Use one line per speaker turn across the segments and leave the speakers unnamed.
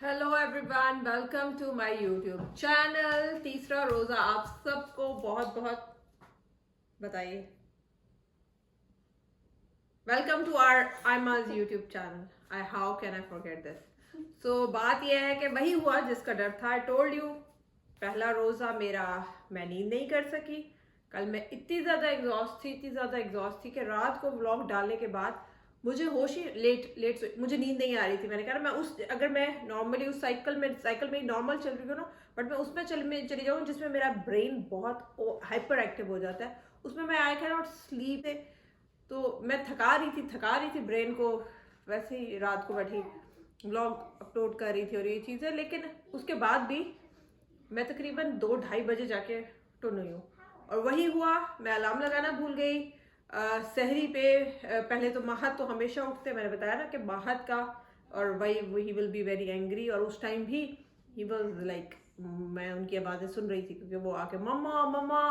Hello everyone, welcome to my YouTube channel. तीसरा रोजा आप सबको बहुत बहुत बताइए। वेलकम टू आवर आयमाज YouTube channel. I how can I forget this. So बात यह है कि वही हुआ जिसका डर था। आई टोल्ड यू, पहला रोजा मेरा, मैं नींद नहीं कर सकी। कल मैं इतनी ज़्यादा एग्जॉस्ट थी कि रात को व्लॉग डालने के बाद मुझे होश ही लेट मुझे नींद नहीं आ रही थी। मैंने कहा मैं अगर मैं नॉर्मली उस साइकिल में नॉर्मल चल रही हूँ ना, बट मैं उसमें चली जाऊँ जिसमें मेरा ब्रेन बहुत हाइपर एक्टिव हो जाता है, उसमें मैं आई कैन नॉट स्लीप। तो मैं थका रही थी ब्रेन को। वैसे ही रात को बैठी व्लॉग अपलोड कर रही थी और ये चीज़ें, लेकिन उसके बाद भी मैं तकरीबन 2-2:30 बजे जाके टुन हुई हूँ। और वही हुआ, मैं अलार्म लगाना भूल गई। सहरी पे पहले तो महत तो हमेशा उठते, मैंने बताया ना कि महत का, और वही he will be very angry. और उस टाइम भी ही वॉज लाइक, मैं उनकी आवाज़ें सुन रही थी क्योंकि वो आके मम्मा मम्मा,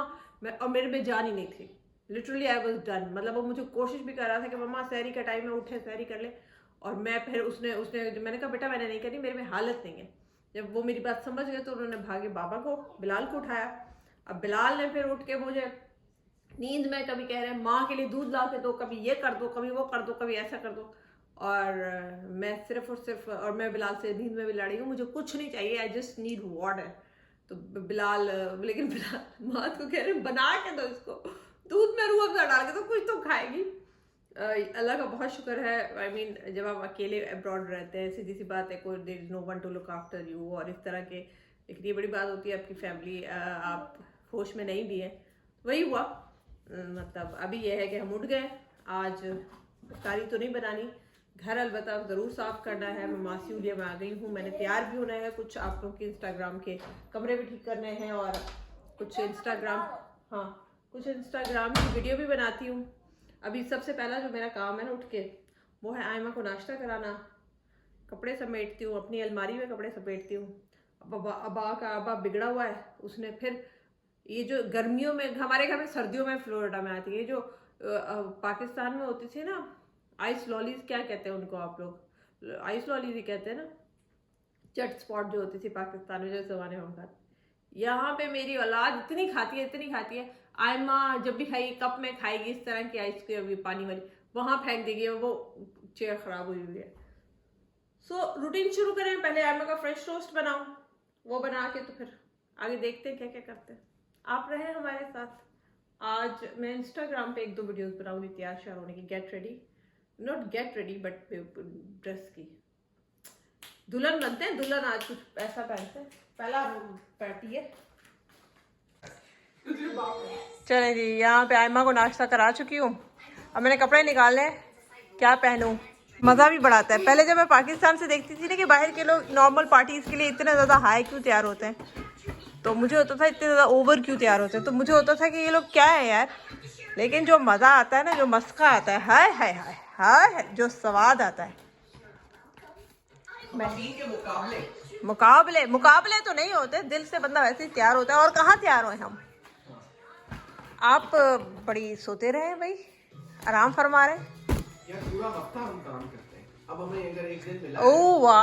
और मेरे में जान ही नहीं थी। Literally I was done. मतलब वो मुझे कोशिश भी कर रहा था कि मम्मा सहरी का टाइम है, उठे सहरी कर ले। और मैं फिर उसने उसने मैंने कहा बेटा मैंने नहीं करी, मेरे में हालत नहीं है। जब वो मेरी बात समझ गए तो उन्होंने भागे बाबा को, बिलाल को उठाया। अब बिलाल ने फिर उठ के मुझे नींद में कभी कह रहे हैं माँ के लिए दूध ला के दो, कभी ये कर दो, कभी वो कर दो, कभी ऐसा कर दो। और मैं सिर्फ और सिर्फ, और मैं बिलाल से नींद में भी लड़ी हूँ, मुझे कुछ नहीं चाहिए, आई जस्ट नीड वाटर। तो बिलाल, लेकिन बिलाल माँ को कह रहे बना के दो इसको, दूध में रूह अफ़ज़ा डाल के तो कुछ तो खाएगी। अल्लाह का बहुत शुक्र है। आई मीन जब आप अकेले अब्रॉड रहते हैं, सीधी सी बात है, कोई there is no one to look after you और इस तरह के। लेकिन ये बड़ी बात होती है आपकी फैमिली आप होश में नहीं भी है। वही हुआ। मतलब अभी यह है कि हम उठ गए। आज इफ्तारी तो नहीं बनानी, घर अलबत्ता ज़रूर साफ़ करना है। मैं मासूलिया में आ गई हूँ, मैंने तैयार भी होना है। कुछ आप लोग के इंस्टाग्राम के कमरे भी ठीक करने हैं और कुछ इंस्टाग्राम की वीडियो भी बनाती हूँ। अभी सबसे पहला जो मेरा काम है ना उठ के, वो है आयमा को नाश्ता कराना। कपड़े समेटती हूँ, अपनी अलमारी में कपड़े समेटती हूँ। अब्बा बिगड़ा हुआ है, उसने फिर ये जो गर्मियों में, हमारे घर में सर्दियों में फ्लोरिडा में आती है जो पाकिस्तान में होती थी ना आइस लॉलीज, क्या कहते हैं उनको आप लोग? आइस लॉलीज ही कहते हैं ना, चट स्पॉट जो होती थी पाकिस्तान में, जो जमाने में हम खाते। यहाँ पे मेरी औलाद इतनी खाती है। आयमा जब भी खाएगी कप में खाएगी, इस तरह की आइसक्रीम पानी वाली वहां फेंक देगी, वो चेयर खराब हुई हुई है। सो रूटीन शुरू करें, पहले आयमा का फ्रेश टोस्ट बनाऊं, वो बना के तो फिर आगे देखते हैं क्या क्या करते हैं। आप रहे हमारे साथ। आज मैं इंस्टाग्राम पे 1-2 वीडियोस बनाऊंगी तैयार श्यार होने की, get ready, not get ready but dress की। दुल्हन बनते हैं, दुल्हन आज कुछ ऐसा पहनते हैं। पहला पार्टी है। चले जी, यहाँ पे आयमा को नाश्ता करा चुकी हूँ। अब मैंने कपड़े निकाले, क्या पहनूं। मज़ा भी बढ़ाता है। पहले जब मैं पाकिस्तान से देखती थी ना कि बाहर के लोग नॉर्मल पार्टीज के लिए इतने ज़्यादा हाई क्यों तैयार होते हैं, तो मुझे होता था इतने ज़्यादा ओवर क्यों तैयार होते हैं, तो मुझे होता था कि ये लोग क्या है यार। लेकिन जो मज़ा आता है ना, जो मस्का आता है, हाय हाय हाय हाय, जो स्वाद आता है। मुकाबले तो नहीं होते, दिल से बंदा वैसे ही तैयार होता है। और कहाँ तैयार हुए हम? आप बड़ी सोते रहे भाई, आराम फरमा रहे।
यार पूरा हफ्ता हम काम करते हैं, अब हमें अगर एक दिन मिला
ओह वाह,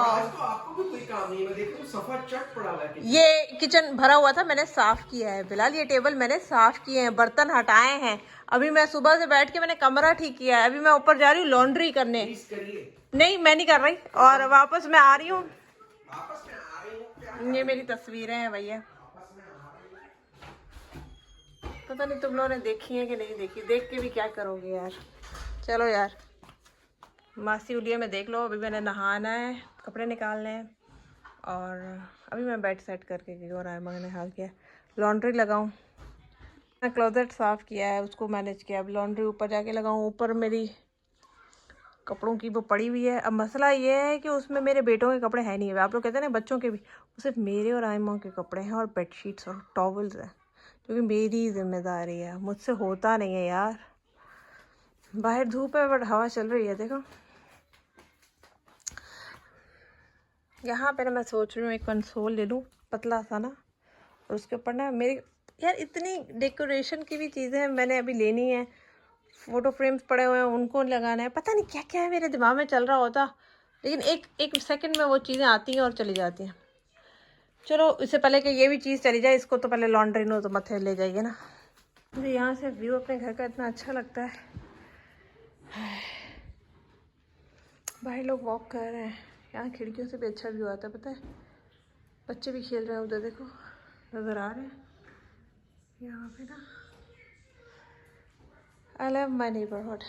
आज तो आपको भी कोई काम नहीं है। मैं देखता हूँ सफा चट पड़ा हुआ है।
ये किचन भरा हुआ था, मैंने साफ किया है बिलाल। ये टेबल मैंने साफ किए हैं, बर्तन हटाए हैं। अभी मैं सुबह से बैठ के मैंने कमरा ठीक किया है। अभी मैं ऊपर जा रही हूँ लॉन्ड्री करने। नहीं मैं नहीं कर रही, और वापस मैं आ रही हूँ। ये मेरी तस्वीरें हैं भैया, पता नहीं तुम लोगों ने देखी है कि नहीं देखी। देख के भी क्या करोगे यार। चलो यार, मासी उलिया में देख लो। अभी मैंने नहाना है, कपड़े निकालने हैं, और अभी मैं बेड सेट करके गई और आयमा ने हाल किया। लॉन्ड्री लगाऊं, मैं क्लोजेट साफ़ किया है, उसको मैनेज किया। अब लॉन्ड्री ऊपर जाके लगाऊं। ऊपर मेरी कपड़ों की वो पड़ी हुई है। अब मसला ये है कि उसमें मेरे बेटों के कपड़े हैं नहीं। आप लोग कहते हैं ना बच्चों के भी, वो सिर्फ मेरे और आयमा के कपड़े हैं और बेडशीट्स और टॉवल्स हैं, क्योंकि मेरी जिम्मेदारी है, मुझसे होता नहीं है यार। बाहर धूप है बट हवा चल रही है, देखो। यहाँ पे ना मैं सोच रही हूँ एक कंसोल ले लूँ, पतला सा ना, और उसके ऊपर ना मेरी यार इतनी डेकोरेशन की भी चीज़ें मैंने अभी लेनी है। फ़ोटो फ्रेम्स पड़े हुए हैं, उनको लगाना है। पता नहीं क्या क्या है मेरे दिमाग में चल रहा होता, लेकिन एक सेकंड में वो चीज़ें आती हैं और चली जाती हैं। चलो इससे पहले कि ये भी चीज़ चली जाए, इसको तो पहले लॉन्ड्री नो तो मथे ले जाइए ना। मुझे यहाँ से व्यू अपने घर का इतना अच्छा लगता है। बाहर लोग वॉक कर रहे हैं, यहाँ खिड़कियों से भी अच्छा व्यू आता है, पता है। बच्चे भी खेल रहे हैं उधर, देखो नज़र आ रहे हैं यहाँ पे ना। आई लव माई नेबरहुड,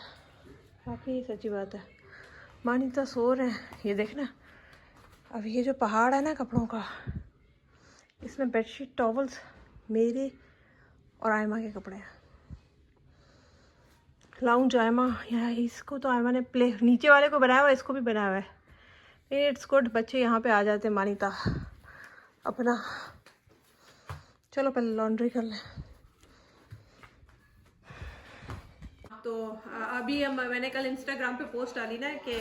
वाकई सच्ची बात है। मानिता सो रहे हैं, ये देखना। अब ये जो पहाड़ है ना कपड़ों का, इसमें बेडशीट टॉवल्स मेरे और आयमा के कपड़े हैं। लाउंज आयमा, यहाँ इसको तो आयमा ने प्ले नीचे वाले को बनाया हुआ है, इसको भी बनाया हुआ है। इट्स गुड, बच्चे यहाँ पे आ जाते हैं मानिता अपना। चलो पहले लॉन्ड्री कर लें। तो अभी मैंने कल इंस्टाग्राम पे पोस्ट डाली ना कि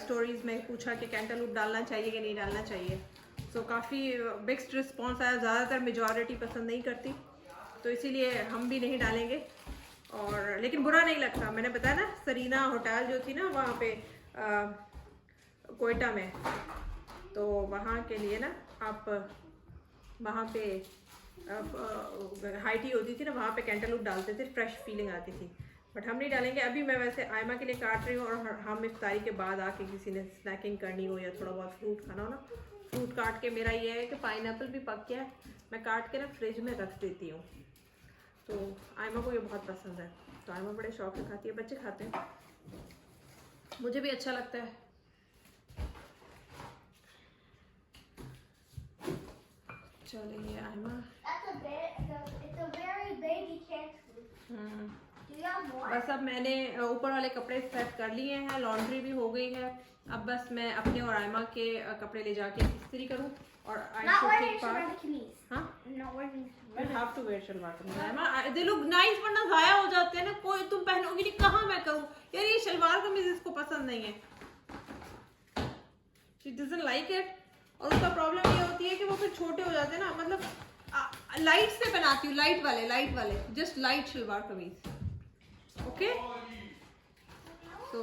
स्टोरीज में पूछा कि कैंटलूप डालना चाहिए कि नहीं डालना चाहिए। तो काफ़ी मिक्स्ड रिस्पॉन्स आया, ज़्यादातर मेजॉरिटी पसंद नहीं करती, तो इसीलिए हम भी नहीं डालेंगे। और लेकिन बुरा नहीं लगता, मैंने बताया ना सरीना होटल जो थी ना वहाँ पे कोयटा में, तो वहाँ के लिए ना आप वहाँ पे हाई टी होती थी ना, वहाँ पे कैंटलूप डालते थे, फ्रेश फीलिंग आती थी। बट हम नहीं डालेंगे अभी। मैं वैसे आयमा के लिए काट रही हूँ, और हम इफ्तारी के बाद आके किसी ने स्नैकिंग करनी हो या थोड़ा बहुत फ्रूट खाना हो ना, फ्रूट काट के, मेरा ये है कि पाइनएप्पल भी पक गया है, मैं काट के ना फ्रिज में रख देती हूँ। तो आयमा को ये बहुत पसंद है, तो आयमा बड़े शौक से खाती है, बच्चे खाते हैं, मुझे भी अच्छा लगता है। चलिए आयमा, बस अब मैंने ऊपर वाले कपड़े सेट कर लिए हैं, लॉन्ड्री भी हो गई है। अब बस मैं अपने और आयमा के कपड़े ले जाके इस्त्री करूँ। और दे लुक नाइस, वरना जाया हो जाते हैं ना, कोई तुम पहनोगी नहीं, कहाँ मैं करूँ यार। ये शलवार कमीज इसको पसंद नहीं है, शी डजंट लाइक इट। और उसका प्रॉब्लम ये होती है कि वो फिर छोटे हो जाते हैं ना, मतलब लाइट से बनाती हूँ, लाइट वाले जस्ट लाइट शलवार कमीज। ओके तो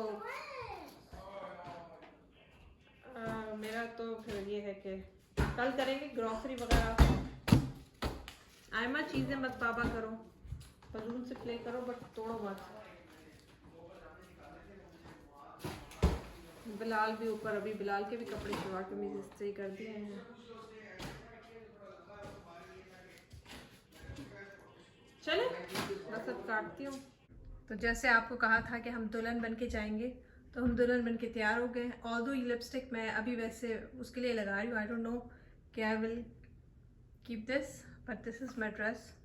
मेरा तो फिर ये है कि कल करेंगे ग्रॉसरी वगैरह। आयमा चीज़ें मत बाबा करो, बलून से प्ले करो, बट तोड़ो मत। बिलाल भी ऊपर, अभी बिलाल के भी कपड़े शलवार कमीज इस्त्री कर दिए हैं। चले बस अब काटती हूँ। तो जैसे आपको कहा था कि हम दुल्हन बन के जाएंगे, तो हम दुल्हन बन के तैयार हो गए। ऑल्दो ये लिपस्टिक मैं अभी वैसे उसके लिए लगा रही हूँ, आई डोंट नो कि I will keep this, but this is my dress.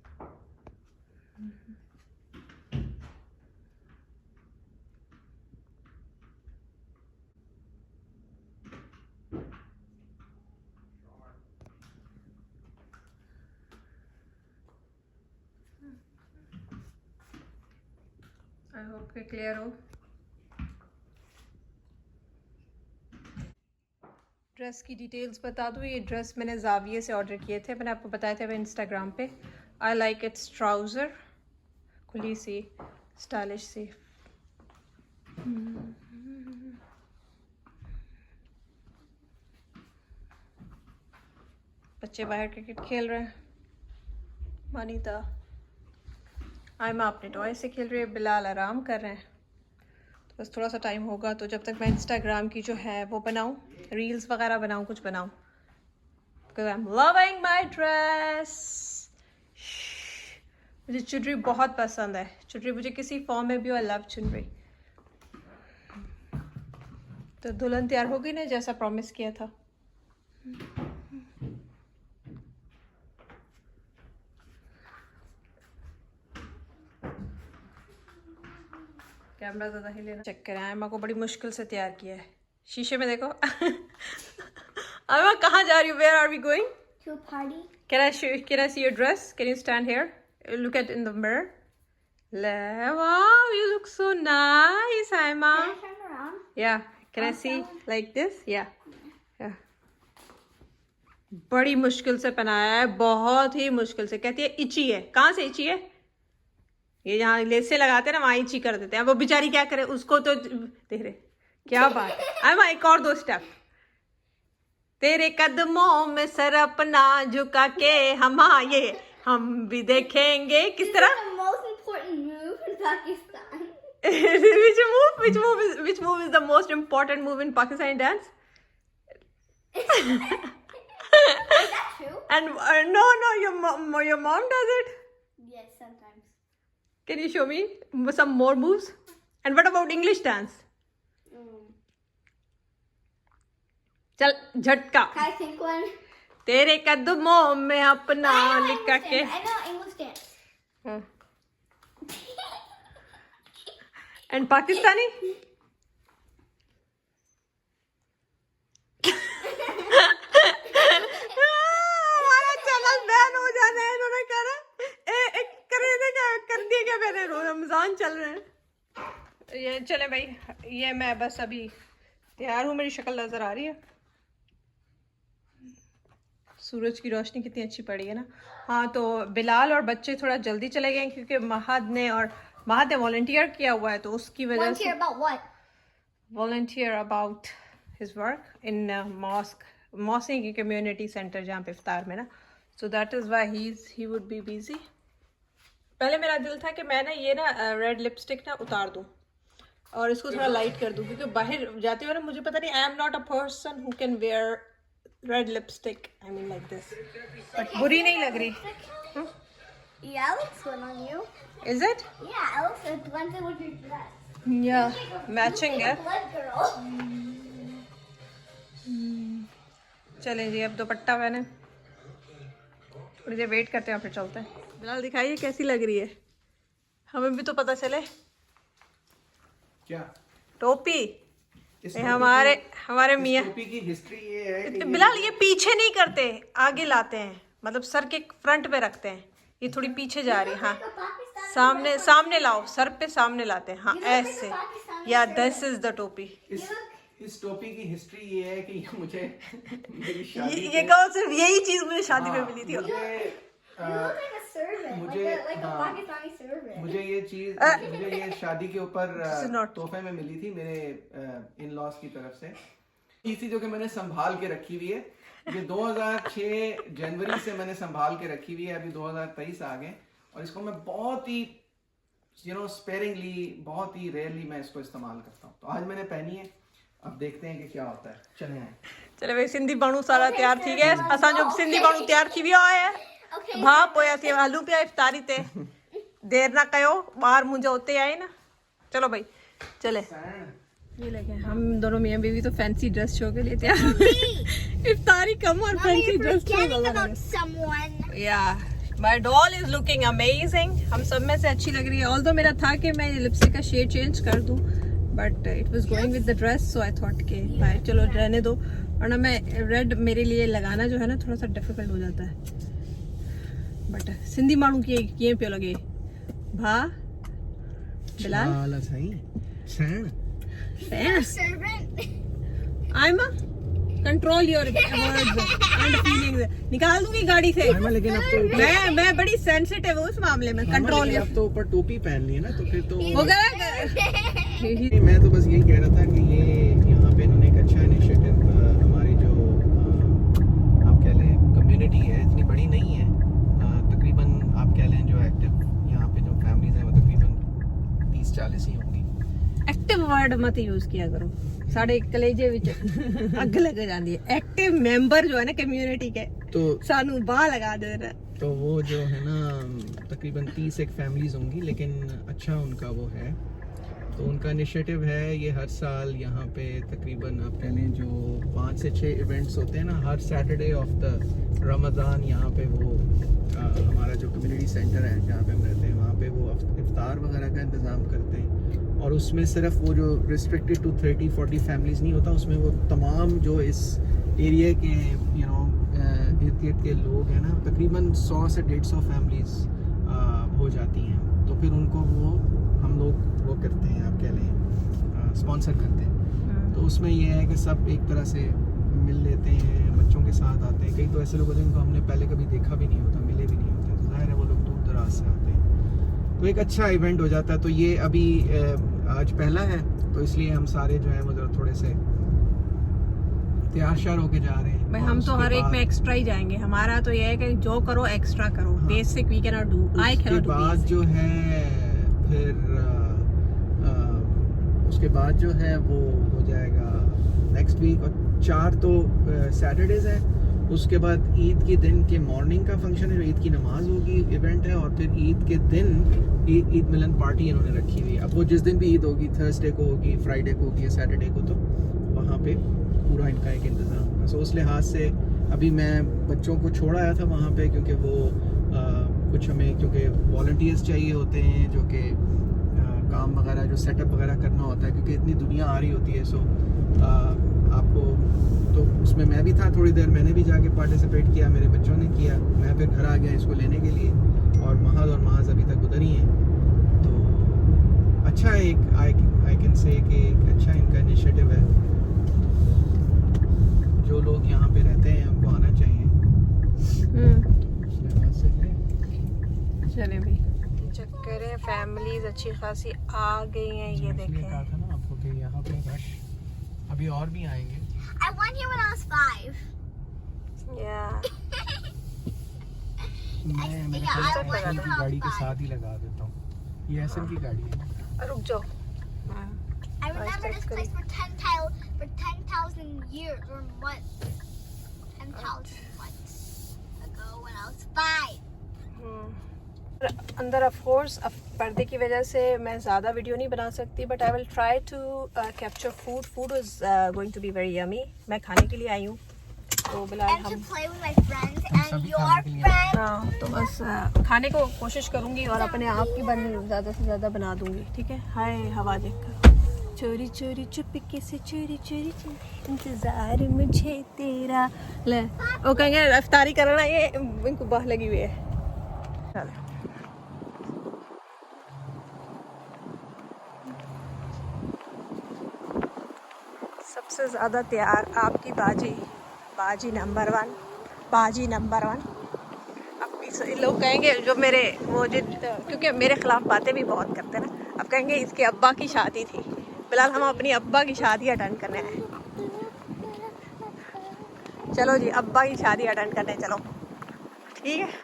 I hope कि क्लियर हो। ड्रेस की डिटेल्स बता दूँ, ये ड्रेस मैंने जाविये से ऑर्डर किए थे, मैंने आपको बताया था इंस्टाग्राम पे। आई लाइक इट्स ट्राउज़र, खुली सी स्टाइलिश सी। बच्चे बाहर क्रिकेट खेल रहे हैं, मानिता आयमा अपने टॉय से खेल रही है, बिलाल आराम कर रहे हैं। तो बस थोड़ा सा टाइम होगा, तो जब तक मैं इंस्टाग्राम की जो है वो बनाऊँ, रील्स वगैरह बनाऊँ, कुछ बनाऊँ, because I am loving my dress. मुझे चुनरी बहुत पसंद है, चुनरी मुझे किसी फॉर्म में भी, आई लव चुनरी। तो दुल्हन तैयार हो गई ना, जैसा प्रॉमिस किया था। कैमरा ज़्यादा ही लेना, चेक करें। आयमा को बड़ी मुश्किल से तैयार किया है, शीशे में देखो। आयमा कहाँ जा रही हो? Where are we going?
To a party.
Can I see your dress? Can you stand here? Look at in the mirror. Wow, you look so nice, Aima.
Can I turn around?
Yeah. Can I see like this? Yeah. Yeah. बड़ी मुश्किल से पहनाया है, बहुत ही मुश्किल से। कहती है इची है। कहाँ से इची है? ये जहाँ लेसे लगाते हैं ना, वहाँ इची कर देते हैं। वो बेचारी क्या करे, उसको तो देख रहे क्या बात है। आयमा एक और 2 स्टेप। तेरे कदमों में सर अपना झुका के हम आए, हम भी देखेंगे किस तरह।
The most important move in Pakistan.
which move is the most important move in Pakistani dance?
Is that true?
And no, your mom does it.
Yes, sometimes.
Can you show me some more moves? And what about English dance? चल झटका।
Can I think one?
तेरे कदमों में अपना
I know
लिखा
English
के।
dance. I know English dance.
हाँ। And Pakistani? हमारा चैनल बैन हो जाना है, इन्होंने करा कर दिया क्या मैंने, रमजान चल रहे हैं। ये चले भाई, ये मैं बस अभी तैयार हूँ, मेरी शक्ल नजर आ रही है। सूरज की रोशनी कितनी अच्छी पड़ी है ना। हाँ, तो बिलाल और बच्चे थोड़ा जल्दी चले गए क्योंकि महद ने वॉलंटियर किया हुआ है, तो उसकी वजह से।
Volunteer about what?
Volunteer about his work in mask की कम्युनिटी सेंटर जहाँ पे इफ्तार में ना, so that is why he would be busy. पहले मेरा दिल था कि मैं ना ये ना रेड लिपस्टिक ना उतार दूँ और इसको थोड़ा लाइट कर दूँ, क्योंकि बाहर जाते हुए ना मुझे पता नहीं, I am not a person who can wear red lipstick, I mean like this, but बुरी नहीं लग रही।
Yeah, it looks good on you.
Is it?
Yeah, it looks good. Blends in with your dress.
या
Like a
matching है।
blood girl.
चलें जी, अब दुपट्टा पहने, थोड़ी देर वेट करते हैं फिर चलते हैं। बिलाल दिखाइए कैसी लग रही है, हमें भी तो पता चले।
क्या
टोपी
इस
ये
टोपी
हमारे
की-
मियाँ।
इस टोपी की हिस्ट्री ये है कि
बिलाल ये पीछे नहीं करते, आगे लाते हैं, मतलब सर के फ्रंट पे रखते हैं, ये थोड़ी पीछे जा रही है। हाँ,
Like a Pakistani.
सामने लाओ, सर पे सामने लाते हैं। हाँ ऐसे, या दिस इज द टोपी।
इस टोपी की हिस्ट्री ये है कि ये मुझे मेरी शादी
ये कहो, सिर्फ यही चीज मुझे शादी में मिली थी।
मुझे
You look like a servant.
मुझे-
like a
हाँ।
Pakistani servant.
मुझे ये शादी के ऊपर
This is not-
तोहफे में मिली थी मेरे इन लॉज की तरफ से। इसी जो कि मैंने संभाल के रखी हुई है, ये 2006 जनवरी से मैंने संभाल के रखी हुई है, अभी 2023 आ गए और इसको मैं बहुत ही स्पेयरिंगली, बहुत ही रेयरली मैं इसको इस्तेमाल करता हूँ। तो आज मैंने पहनी है, अब देखते हैं कि क्या होता है। चले आए।
चले भाई, सिंधी बाणू सारा तैयार थी गए, असां जो सिंधी बाणू तैयार थी वियो है।
Okay.
भाप पोया थी आलू पिया इफ्तारी ते, देर ना कयो, बाहर मुंहिंजो उते आए ना। चलो भाई चले। ये लेके हम दोनों मियां बीवी तो फैंसी ड्रेस शो के लिए तैयार हुए। इफ्तारी कम और
Mommy,
fancy
you're
dress
forgetting about someone.
या my doll is looking amazing. हम सब में से अच्छी लग रही है, ऑल्दो मेरा था कि मैं लिपस्टिक का शेड चेंज कर दूं, but it was going with the dress, so I thought के भाई चलो रहने दो, वरना मैं रेड मेरे लिए लगाना जो है ना थोड़ा सा डिफिकल्ट हो जाता है। बट सिंधी माण्हू कीअं पियो लॻे भा Bilal?
Servant.
I'm a control your words and feelings। निकाल दूंगी गाड़ी से।
लेकिन अब तो
मैं बड़ी सेंसिटिव हूँ उस मामले में। कंट्रोल
अब तो ऊपर टोपी पहन ली है ना, तो फिर तो
हो गया।
मैं तो बस यही कह रहा था कि ये यहाँ पे इन्होंने एक अच्छा इनिशिएटिव, हमारी जो आप कह लें कम्युनिटी है, इतनी बड़ी नहीं है, तकरीबन आप कह लें जो एक्टिव यहाँ पे जो फैमिलीज हैं वो तकरीबन 30-40 ही होंगी।
एक्टिव वर्ड मत यूज किया करो, साढ़े कलेजे विच अग लग जाती है। एक्टिव मेंबर जो है ना कम्युनिटी के,
तो
सानू बाह लगा दे रहा है।
तो वो जो है ना तकरीबन 30 एक फैमिलीज होंगी, लेकिन अच्छा उनका वो है, तो उनका इनिशिएटिव है ये हर साल यहाँ पे तकरीबन आप कह लें जो 5 से 6 इवेंट्स होते हैं ना, हर सैटरडे ऑफ द रमज़ान यहाँ पे वो हमारा जो कम्युनिटी सेंटर है जहाँ पे हम रहते हैं वहाँ पे वो इफ्तार वगैरह का इंतज़ाम करते हैं। और उसमें सिर्फ वो जो रिस्ट्रिक्टेड टू 30-40 फैमिलीज़ नहीं होता, उसमें वो तमाम जो इस एरिया के इर्द गिर्द के लोग हैं ना, तकरीबन 100 से 150 फैमिलीज़ हो जाती हैं, तो फिर उनको वो हम लोग वो करते हैं, आप कह लें स्पॉन्सर करते हैं। तो उसमें ये है कि सब एक तरह से मिल लेते हैं, बच्चों के साथ आते हैं। कई तो ऐसे लोग होते हैं जिनको हमने पहले कभी देखा भी नहीं होता, मिले भी नहीं होते, तो जाहिर है वो लोग दूर दराज से आते हैं, तो एक अच्छा इवेंट हो जाता है। तो ये अभी आज पहला है, तो इसलिए हम सारे जो है मतलब थोड़े से तैयार श्यार होके जा रहे हैं।
भाई
और
हम तो
उसके
हर एक
बाद-
में एक्स्ट्रा ही जाएंगे। हमारा तो ये है कि जो करो एक्स्ट्रा करो। Basic we can not do, I can
उसके
नॉट डू
बाद जो है फिर उसके बाद जो है वो हो जाएगा नेक्स्ट वीक। और 4 तो सैटरडेज हैं। उसके बाद ईद के दिन के मॉर्निंग का फंक्शन है, ईद की नमाज होगी, इवेंट है। और फिर ईद के दिन ईद मिलन पार्टी इन्होंने रखी हुई है। अब वो जिस दिन भी ईद होगी, थर्सडे को होगी, फ्राइडे को होगी, सैटरडे को, तो वहाँ पे पूरा इनका एक इंतज़ाम होगा। सो उस लिहाज से अभी मैं बच्चों को छोड़ आया था वहाँ पे, क्योंकि वो कुछ हमें क्योंकि वॉलंटियर्स चाहिए होते हैं जो कि काम वगैरह जो सेटअप वगैरह करना होता है, क्योंकि इतनी दुनिया आ रही होती है। सो आपको तो उसमें मैं भी था थोड़ी देर, मैंने भी जाके पार्टिसिपेट किया, मेरे बच्चों ने किया। मैं फिर घर आ गया इसको लेने के लिए, और महाज अभी तक उधर ही हैं। तो अच्छा है, एक आई कैन से कि एक अच्छा इनका इनिशिएटिव है। जो लोग यहाँ पे रहते हैं उनको आना चाहिए।
चले भाई, चक्कर है, फैमिलीज अच्छी खासी आ गई हैं। ये
इसलिए कहा
देखें,
था ना आपको कि यहाँ पे रश अभी और भी आएंगे।
I went here when I was 5.
या
मैं मेरे
Yeah,
ख्याल
I
से
went
एसएन
here
की
when I
गाड़ी
was
के
5.
साथ ही लगा देता हूँ। ये एसएन की गाड़ी है।
रुक जाओ।
I remember this place for 10,000 years or months. 10,000 months ago when I was 5.
अंदर ऑफ कोर्स पर्दे की वजह से मैं ज़्यादा वीडियो नहीं बना सकती, but I will try to capture food is going to be very yummy. मैं खाने के लिए आई हूँ, तो बिलाल
And to
हम
play with my friends and
सभी
your
खाने के लिए
friends.
हाँ, तो बस खाने को कोशिश करूँगी और अपने आप की ज़्यादा से ज़्यादा बना दूँगी। ठीक है। हाय हवा देखकर, चोरी चोरी चुपके से चोरी चोरी चोरी इंतज़ार मुझे तेरा ले। वो कहेंगे रफ्तारी करना, ये इनको बाह लगी हुई है। चलो सबसे ज़्यादा तैयार आपकी बाजी नंबर 1, बाजी नंबर 1। अब लोग कहेंगे जो मेरे वो क्योंकि मेरे ख़िलाफ़ बातें भी बहुत करते हैं ना, अब कहेंगे इसके अब्बा की शादी थी। फिलहाल हम अपनी अब्बा की शादी अटेंड करने आए। चलो जी, अब्बा की शादी अटेंड करने चलो। ठीक है।